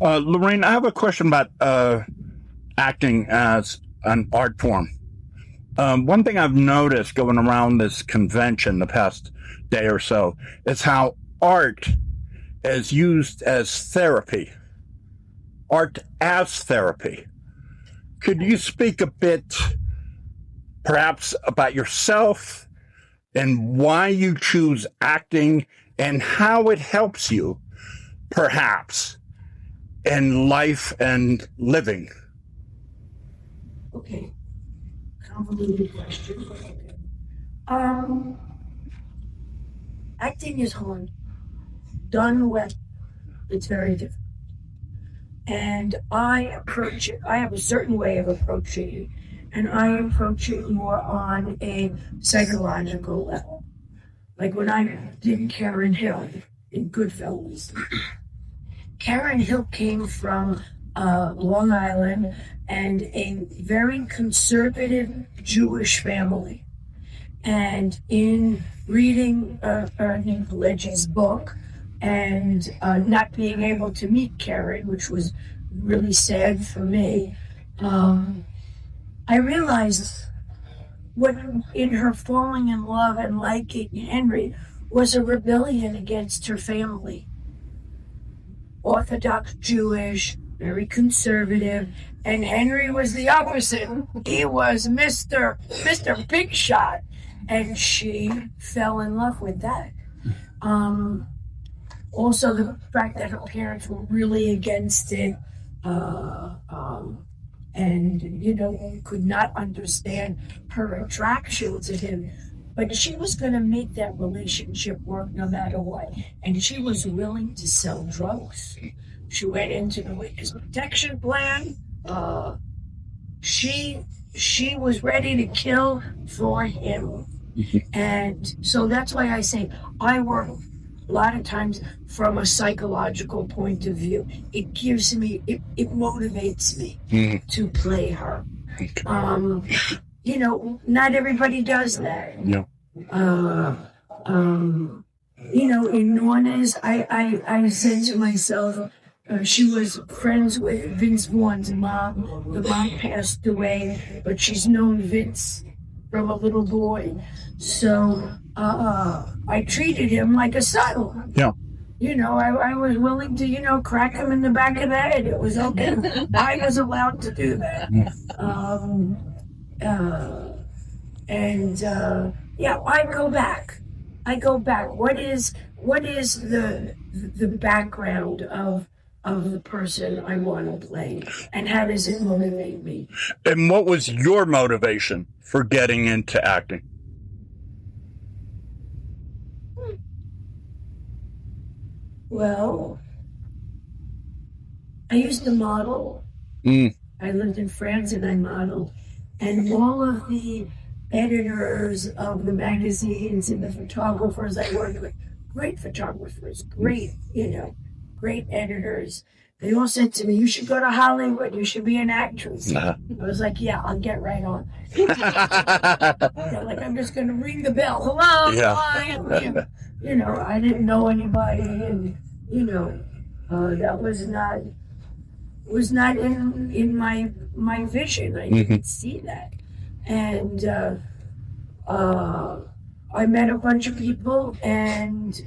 Lorraine, I have a question about acting as an art form. One thing I've noticed going around this convention the past day or so is how art is used as therapy. Art as therapy. Could you speak a bit, perhaps, about yourself and why you choose acting and how it helps you, perhaps, in life and living? Okay. Convoluted question. Okay. Acting is hard. Done well, it's very difficult. And I approach it, I have a certain way of approaching it, and I approach it more on a psychological level. Like when I did Karen Hill in Goodfellas. Karen Hill came from Long Island and a very conservative Jewish family. And in reading Ernie Pileggi's book and not being able to meet Karen, which was really sad for me, I realized what in her falling in love and liking Henry was a rebellion against her family. Orthodox Jewish, very conservative, and Henry was the opposite. He was Mr. Big Shot, and she fell in love with that. Also, the fact that her parents were really against it, and could not understand her attraction to him. But she was going to make that relationship work no matter what. And she was willing to sell drugs. She went into the witness protection plan. She was ready to kill for him. And so that's why I say I work a lot of times from a psychological point of view. It gives me, it motivates me to play her. Not everybody does that. No. In Norna's, I said to myself, she was friends with Vince Vaughn's mom. The mom passed away, but she's known Vince from a little boy. So I treated him like a son. Yeah. I was willing to, crack him in the back of the head. It was okay. I was allowed to do that. I go back. What is the background of the person I want to play, and how does it motivate me? And what was your motivation for getting into acting? Well, I used to model. I lived in France and I modeled. And all of the editors of the magazines and the photographers I worked with, great photographers, great editors. They all said to me, you should go to Hollywood, you should be an actress. I was like, yeah, I'll get right on. I'm just going to ring the bell. Hello, hi. I didn't know anybody, and, that was not in my vision. I didn't see that. And I met a bunch of people, and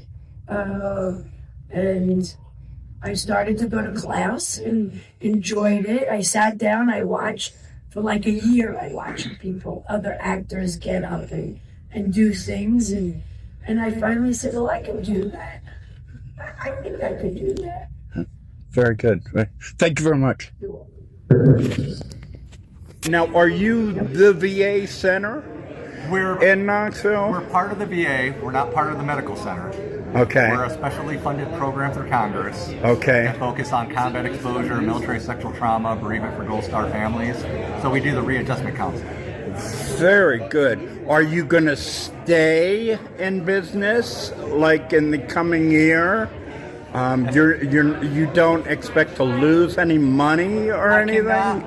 I started to go to class and enjoyed it. I sat down, I watched for like a year. I watched other actors get up and do things, and I finally said, "Oh, I can do that. I think I could do that." Very good. Thank you very much. Now, are you the VA center in Knoxville? We're part of the VA. We're not part of the medical center. Okay. We're a specially funded program through Congress. Okay. That focus on combat exposure, military sexual trauma, bereavement for Gold Star families. So we do the readjustment counseling. Very good. Are you going to stay in business like in the coming year? You don't expect to lose any money or anything?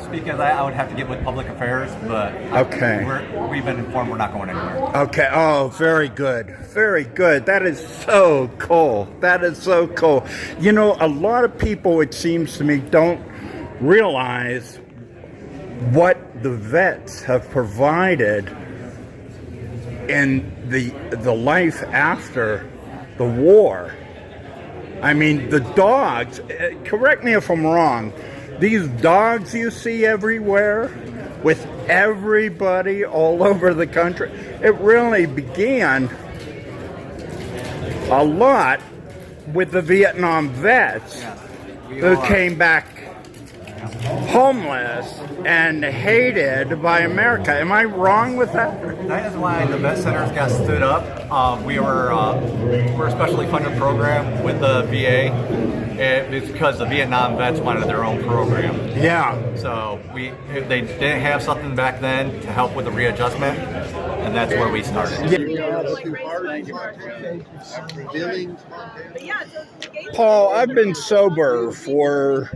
Speak as I would have to get with public affairs, but Okay. we've been informed we're not going anywhere. Okay. Oh, very good. Very good. That is so cool. That is so cool. You know, a lot of people, it seems to me, don't realize what the vets have provided in the life after the war. I mean, the dogs, correct me if I'm wrong, these dogs you see everywhere with everybody all over the country, it really began a lot with the Vietnam vets who came back homeless and hated by America. Am I wrong with that? That is why the vet centers got stood up. We're a specially funded program with the VA. It's because the Vietnam vets wanted their own program. Yeah. So if they didn't have something back then to help with the readjustment, and that's where we started. Paul, I've been sober for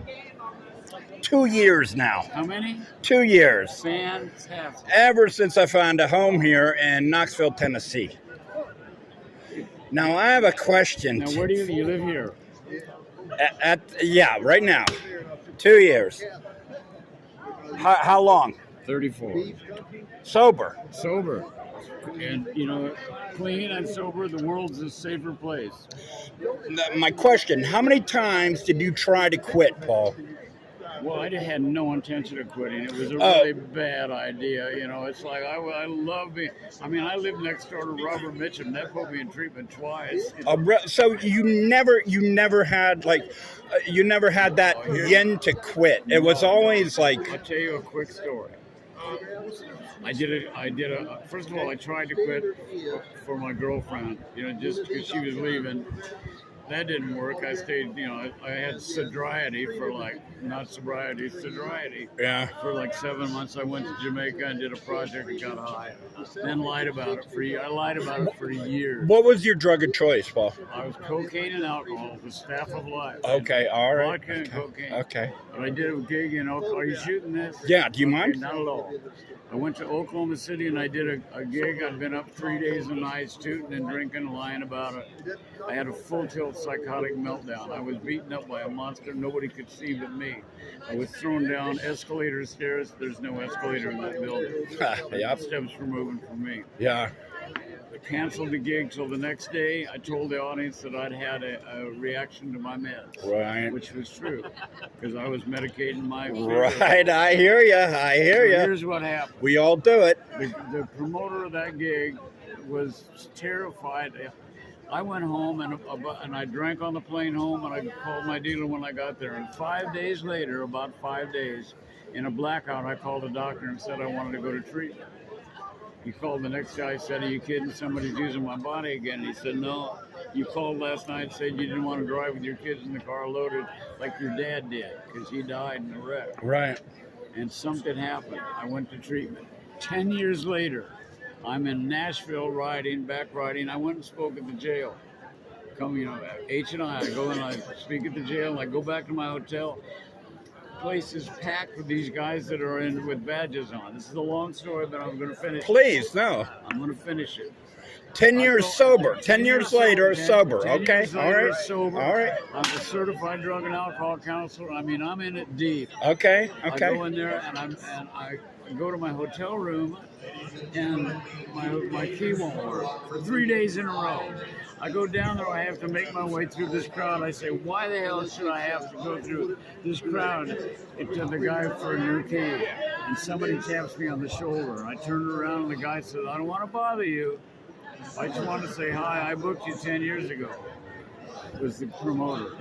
2 years now. How many? 2 years. Fantastic. Ever since I found a home here in Knoxville, Tennessee. Now I have a question. Now, where do you live here? Yeah, right now. 2 years. How long? 34. Sober. Sober. And, you know, clean and sober, the world's a safer place. My question, how many times did you try to quit, Paul? Well, I had no intention of quitting. It was a really bad idea. You know, it's like I love being. I mean, I lived next door to Robert Mitchum. That put me in treatment twice. So you never had you never had that yen to quit. It was always like. I'll tell you a quick story. I did a. First of all, I tried to quit for my girlfriend. You know, just because she was leaving. That didn't work. I stayed, you know, I had sobriety for not sobriety, sobriety. Yeah. For 7 months. I went to Jamaica and did a project and got high. Then lied about it for years. I lied about it for years. What was your drug of choice, Paul? I was cocaine and alcohol, the staff of life. Okay, all right. Vodka and cocaine. Okay. But I did a gig in Oklahoma. Are you shooting this? Yeah, do you mind? Not at all. I went to Oklahoma City and I did a gig. I'd been up 3 days and nights, tooting and drinking, lying about it. I had a full tilt psychotic meltdown. I was beaten up by a monster nobody could see but me. I was thrown down escalator stairs. There's no escalator in that building. Yep. Steps were moving for me. Yeah. I canceled the gig till the next day. I told the audience that I'd had a reaction to my meds. Right. Which was true, because I was medicating my Right, I hear you. I hear you. Here's what happened. We all do it. The promoter of that gig was terrified. I went home and I drank on the plane home, and I called my dealer when I got there. And 5 days later, about 5 days, in a blackout, I called the doctor and said I wanted to go to treatment. He called the next guy, said, "Are you kidding? Somebody's using my body again." He said, "No, you called last night and said you didn't want to drive with your kids in the car loaded like your dad did because he died in a wreck." Right. And something happened. I went to treatment. 10 years later, I'm in Nashville back riding. I went and spoke at the jail. I go and I speak at the jail, and I go back to my hotel. Place is packed with these guys that are in with badges on. This is a long story, but I'm going to finish. Please, no. I'm going to finish it. 10 years sober. 10 years later, sober. 10 Okay. years All later, right. sober. All right. I'm a certified drug and alcohol counselor. I mean, I'm in it deep. Okay. I Okay. go in there and I go to my hotel room, and my key won't work for 3 days in a row. I go down there, I have to make my way through this crowd. I say, why the hell should I have to go through this crowd to the guy for a new key? And somebody taps me on the shoulder. I turn around and the guy says, "I don't want to bother you. I just want to say hi. I booked you 10 years ago." It was the promoter.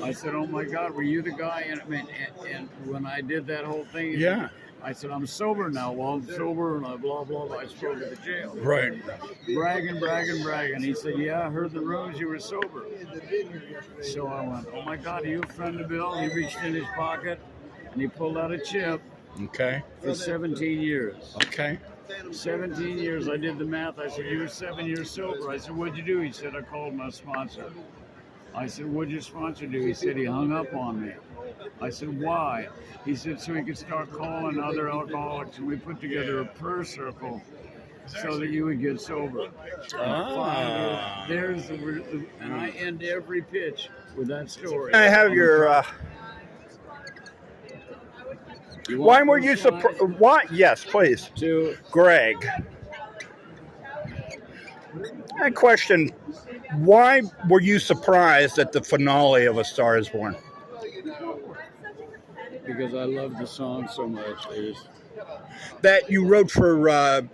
I said, "Oh my God, were you the guy?" And when I did that whole thing, Yeah. I said, "I'm sober now." Well, I'm sober, and blah, blah, blah. I spoke at the jail. Right. Bragging. He said, "Yeah, I heard the rumors you were sober." So I went, "Oh my God, are you a friend of Bill?" He reached in his pocket, and he pulled out a chip Okay. for 17 years. Okay. 17 years, I did the math. I said, "You were 7 years sober." I said, "What'd you do?" He said, "I called my sponsor." I said, "What'd your sponsor do?" He said, "He hung up on me." I said, why? He said, so he could start calling other alcoholics, and we put together a prayer circle so that you would get sober. Ah. There's and I end every pitch with that story. I have your. Why were you surprised? Why? Yes, please. To Greg. I question, why were you surprised at the finale of A Star Is Born? because I love the song so much. That you wrote for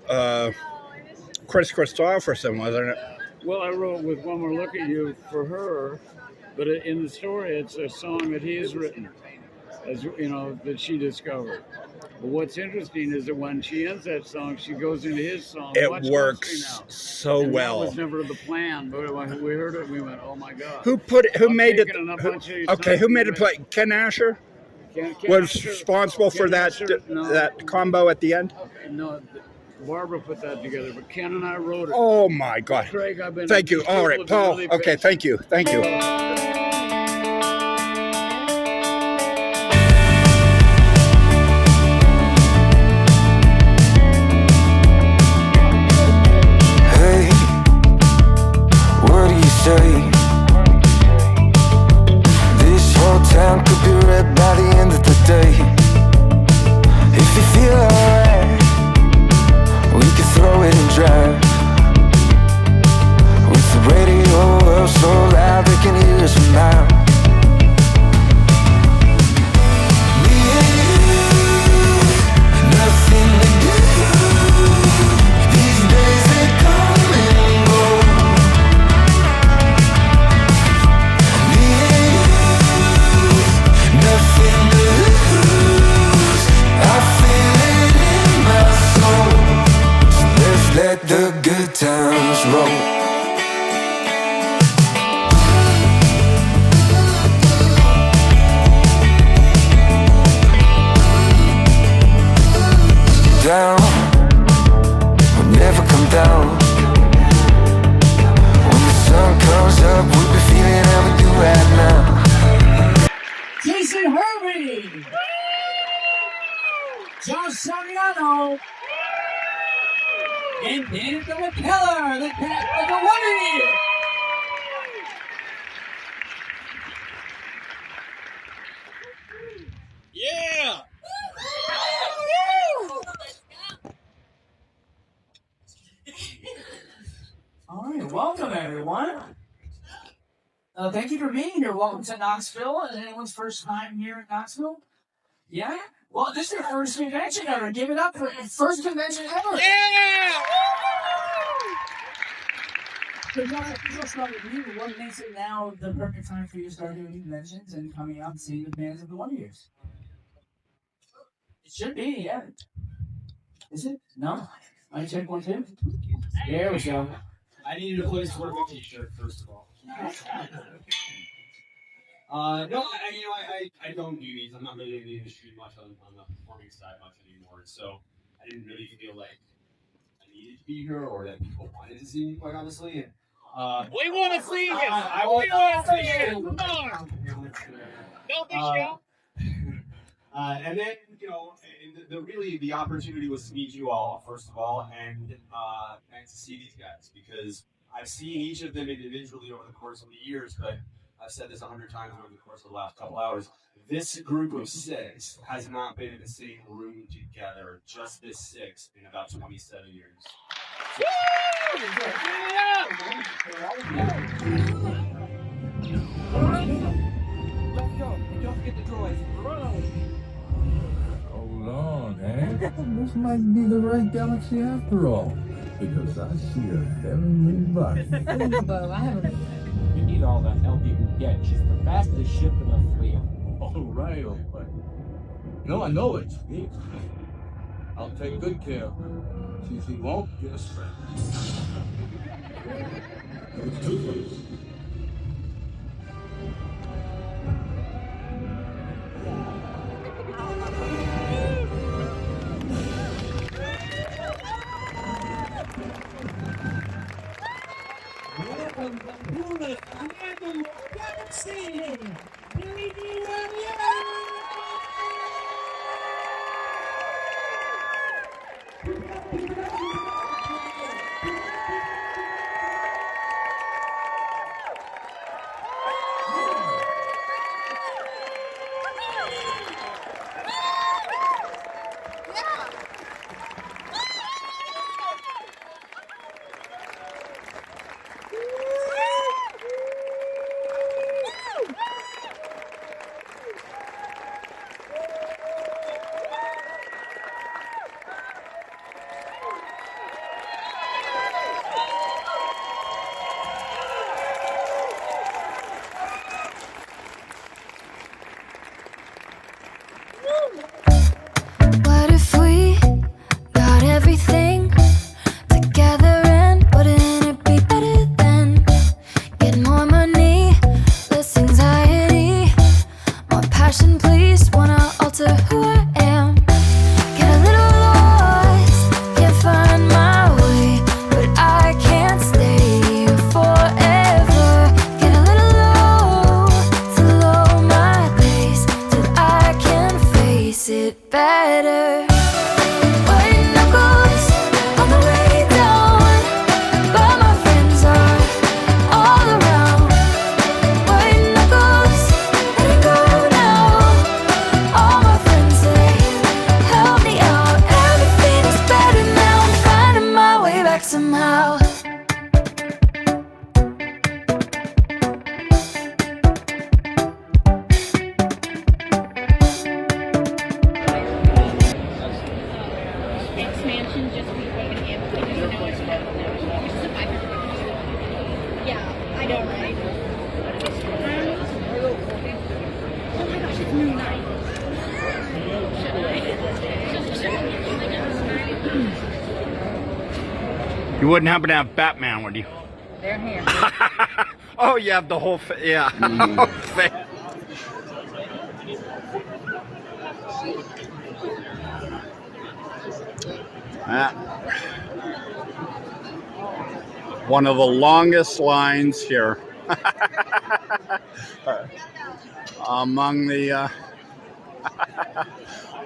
Chris Christopherson, wasn't it? Well, I wrote With One More Look at You for her, but in the story, it's a song that he has written, as you know, that she discovered. But what's interesting is that when she ends that song, she goes into his song. It Much works so and well. That was never the plan, but when we heard it, we went, "Oh my God!" Who put it? Who I'm made it? taking a bunch of your Okay, time who made it to play? Ken Asher Ken was Asher- responsible for Ken that Asher- no. that combo at the end. No, Barbara put that together, but Ken and I wrote it. Oh my God! Craig, I've been. Thank you. All right, Paul. Really Okay, thank you. Thank you. Hey, what do you say? This whole town could be red by the end of the day. If you feel alright, we can throw it and drive. With the radio up so loud they can hear us from miles. Me and you, nothing to do. These days they come and go. Me and you, nothing to lose. I feel it in my soul. So let's let the good times roll. Down, we'll never come down. When the sun comes up, we'll be feeling how we do right now. Jason Hervey, Josh Soriano, and Dan the Repeller, the cat of the Wonderland. Yeah. All right, welcome everyone. Thank you for being here. Welcome to Knoxville. Is anyone's first time here in Knoxville? Yeah? Well, this is your first convention ever. Give it up for your first convention ever. Yeah. So, Josh, I'll start with you. What makes it now the perfect time for you to start doing conventions and coming out and seeing the bands of the Wonder Years? It should be, yeah. Is it? No? I check one too. There we go. I needed a place to wear my t-shirt, first of all. No, I don't do these. I'm not really in the industry much on the performing side much anymore, so I didn't really feel like I needed to be here or that people wanted to see me, quite honestly. And, We want to see you. I We want to see you. Come on. Don't be shy. and then, the opportunity was to meet you all, first of all, and to see these guys, because I've seen each of them individually over the course of the years, but I've said this 100 times over the course of the last couple hours. This group of 6 has not been in the same room together, just this 6, in about 27 years. Don't forget the droids. Hold on, eh? This might be the right galaxy after all, because I see a heavenly body. You need all that help you can get. She's the fastest ship in the fleet. All right, all right. No, I know it. I'll take good care of her. She won't get a scratch. Two-Face. Welcome to the Galaxy, Billy D. better. White knuckles on the way down, but my friends are all around. White knuckles, letting go now. All my friends, they help me out. Everything is better now. I'm finding my way back somehow. Expansion just became an amp, because you know it's better now, which is a 500. Yeah, I know, right? Oh my gosh, it's midnight. You wouldn't happen to have Batman, would you? They're here. Oh, you have the whole yeah. One of the longest lines here among the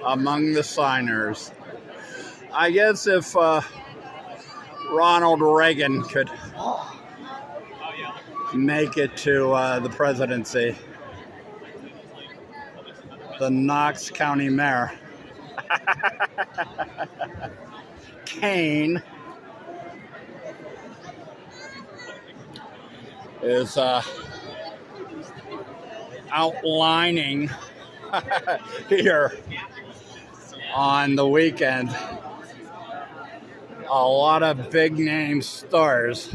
among the signers. I guess if Ronald Reagan could make it to the presidency, the Knox County mayor, Kane, is outlining here on the weekend a lot of big name stars.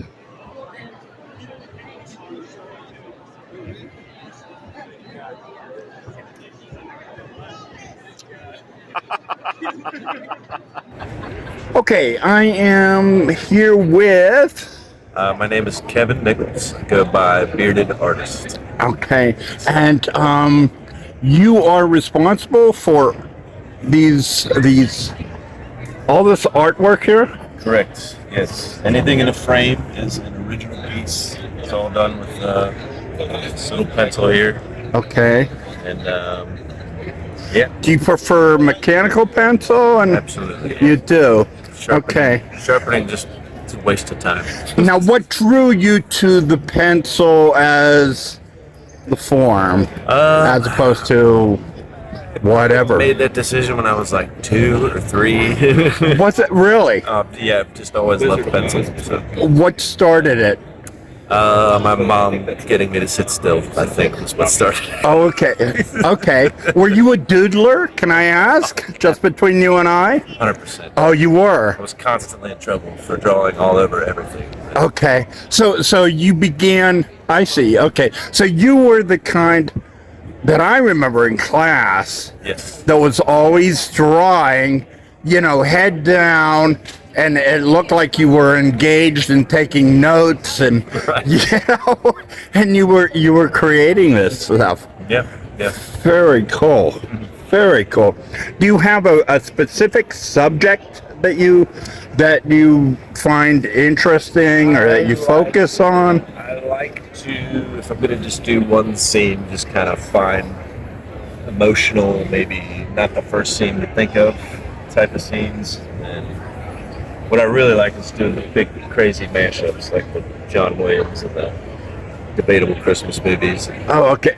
Okay, I am here with. My name is Kevin Nichols. I go by Bearded Artist. Okay, and you are responsible for these all this artwork here? Correct. Yes. Anything in a frame is an original piece. It's all done with this little pencil here. Okay. And yeah. Do you prefer mechanical pencil? And Absolutely. You do. Sharpening, Okay. Sharpening just it's a waste of time. Now, what drew you to the pencil as the form, as opposed to whatever? I made that decision when I was like 2 or 3. Was it really? Yeah, just always loved pencils. So. What started it? My mom getting me to sit still, I think, was what started it. Oh, okay. Okay. Were you a doodler, can I ask? Just between you and I? 100%. Oh, you were? I was constantly in trouble for drawing all over everything. Okay. So you began, I see. Okay. So you were the kind that I remember in class. Yes. That was always drawing, head down, and it looked like you were engaged in taking notes, and and you were creating this stuff. Yeah. Very cool. Very cool. Do you have a specific subject that you find interesting or that you focus on? I like to, if I'm going to just do one scene, just kind of find emotional, maybe not the first scene to think of type of scenes. And what I really like is doing the big, crazy mashups, like with John Williams and the debatable Christmas movies. Oh, okay.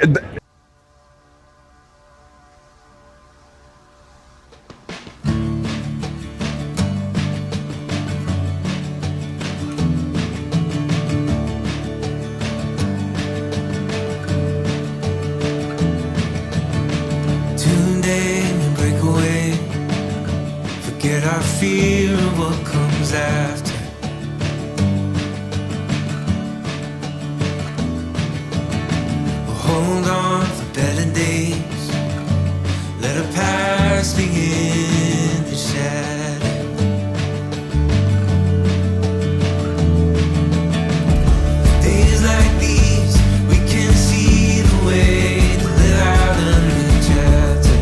Tune in and break away. Forget our fear of what comes after. We'll hold on for better days. Let our past begin to shatter. Days like these, we can see the way to live out a new chapter.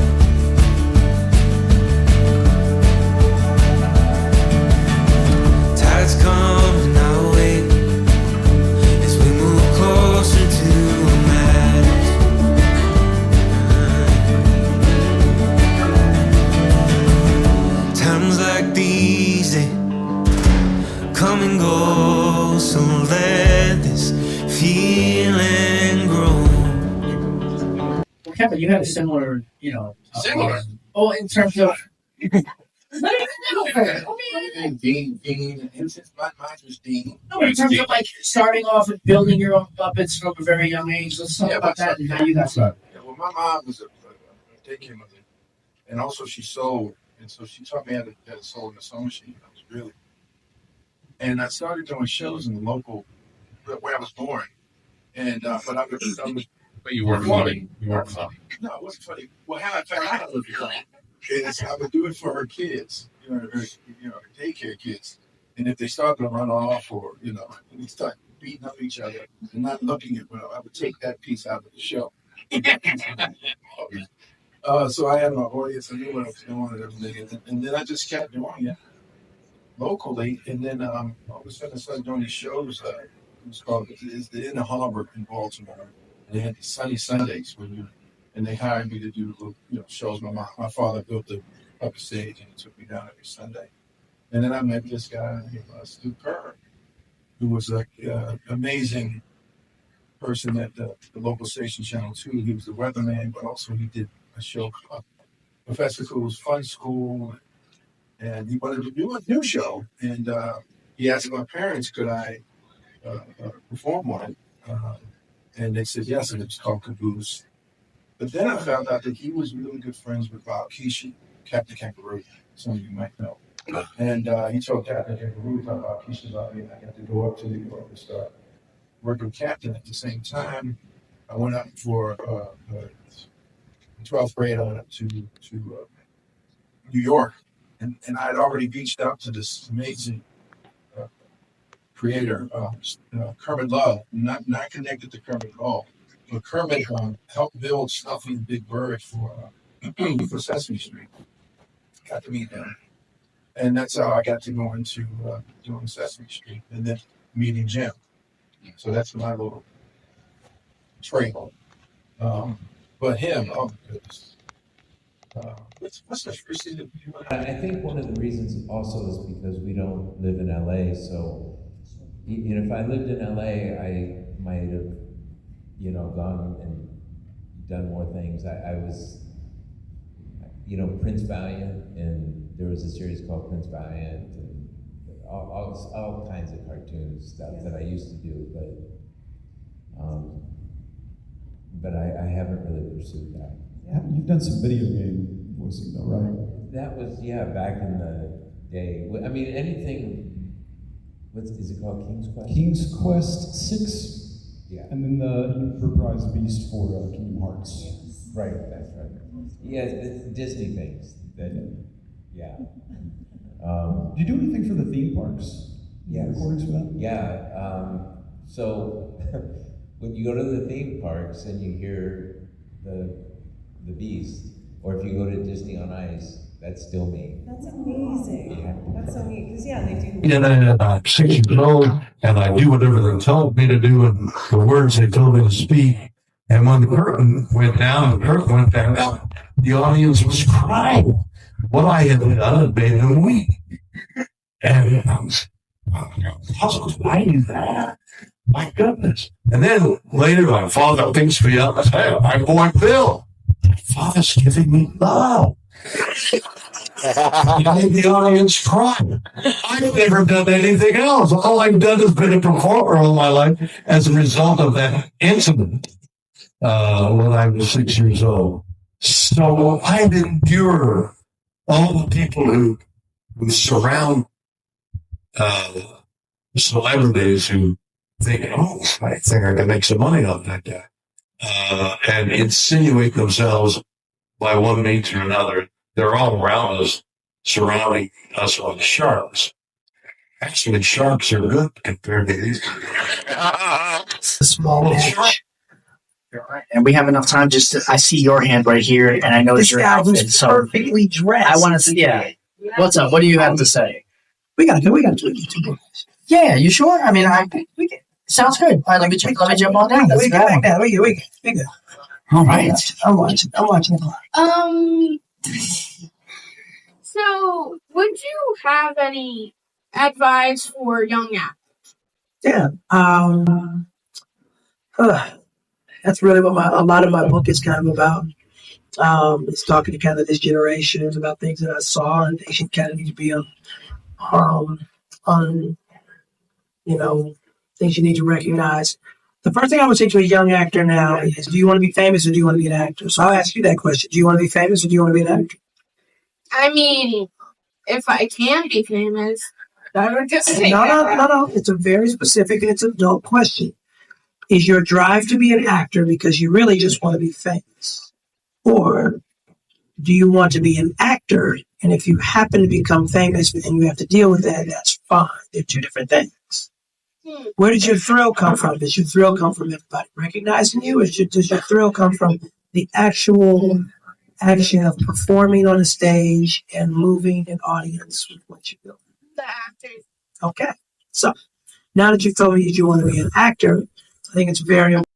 come and go, so let this feeling grow. Well, Kevin, you had a similar, Similar? Oh, in terms of. Dean, and since mine was Dean. No, in terms of like starting off and building your own puppets from a very young age, let's talk about that and how you got started. Yeah, well, my mom was a daycare mother, and also she sewed, and so she taught me how to sew in the sewing machine. I was really, and I started doing shows in the local where I was born, and but I was. But you weren't funny. You weren't funny. No, it wasn't funny. Well, how I found out it was funny is I would do it for her kids, her daycare kids, and if they started to run off or they start beating up each other and not looking at well, I would take that piece out of the show. So I had my audience, I knew what I was doing and everything, and then I just kept doing it locally, and then all of a sudden I started doing these shows. It was called the In the Harbor in Baltimore. They had these sunny Sundays and they hired me to do little shows. My father built the upper stage and he took me down every Sunday. And then I met this guy named Stu Kerr, who was an amazing person at the local station, Channel 2. He was the weatherman, but also he did a show called Professor Cool's Fun School. And he wanted to do a new show. And he asked my parents, could I perform on it? And they said yes, and it was called Caboose. But then I found out that he was really good friends with Bob Keeshy, Captain Kangaroo, some of you might know. And he told Captain Kangaroo about Bob Keeshy about me, and I got to go up to New York and start working with Captain. At the same time, I went up for 12th grade. I went up to New York, and I'd already reached out to this amazing creator, Kermit Love, not connected to Kermit at all, but Kermit helped build Stuffy the Big Bird for Sesame Street. Got to meet him, and that's how I got to go into doing Sesame Street, and then meeting Jim. So that's my little trail. But him, oh my goodness. What's the first thing that you want? I think one of the reasons also is because we don't live in LA, so if I lived in LA, I might have, gone and done more things. I was, Prince Valiant, and there was a series called Prince Valiant, and all kinds of cartoons stuff that I used to do, but I haven't really pursued that. Yeah, you've done some video game voicing though, right? That was, back in the day. I mean, anything. What is it called? King's Quest? King's Quest 6. Yeah. And then you reprised Beast for Kingdom Hearts. Right, that's right. Yeah, it's Disney things. Yeah. Do you do anything for the theme parks? Yes. Recordings for that? Yeah. So when you go to the theme parks and you hear the Beast, or if you go to Disney on Ice, that's still me. That's amazing. Yeah. That's so neat, because they do. And I'm 6 years old, and I do whatever they told me to do, and the words they told me to speak. And when the curtain went down, the audience was crying. What I had done had made them weep. And I was puzzled. I knew that. My goodness. And then later, my father picks me up and says, "Hey, my boy Bill, my father's giving me love." He made the audience cry. I've never done anything else. All I've done is been a performer all my life as a result of that incident when I was 6 years old. So I've endured all the people who surround celebrities who think, oh, I think I can make some money off that guy, and insinuate themselves by one means or another. They're all around us, surrounding us like sharks. Actually, sharks are good compared to these. Small shark. And we have enough time. I see your hand right here, and I notice your outfit. So perfectly dressed. I want to see. Yeah. What's up? What do you have to say? We gotta do it. Yeah. You sure? I mean, we can. Sounds good. All right. Let me jump on down. We go. We go. All right. I'm watching. So, would you have any advice for young actors? Yeah. That's really what a lot of my book is kind of about. It's talking to kind of this generation about things that I saw and they should kind of need to be on things you need to recognize. The first thing I would say to a young actor now is, do you want to be famous or do you want to be an actor? So I'll ask you that question. Do you want to be famous or do you want to be an actor? I mean, if I can be famous, I would just say No. It's a very specific and it's an adult question. Is your drive to be an actor because you really just want to be famous? Or do you want to be an actor, and if you happen to become famous and you have to deal with that, that's fine. They're two different things. Where did your thrill come from? Does your thrill come from everybody recognizing you, or does your thrill come from the actual action of performing on a stage and moving an audience with what you do? the acting. Okay. So now that you've told me that you want to be an actor, I think it's very important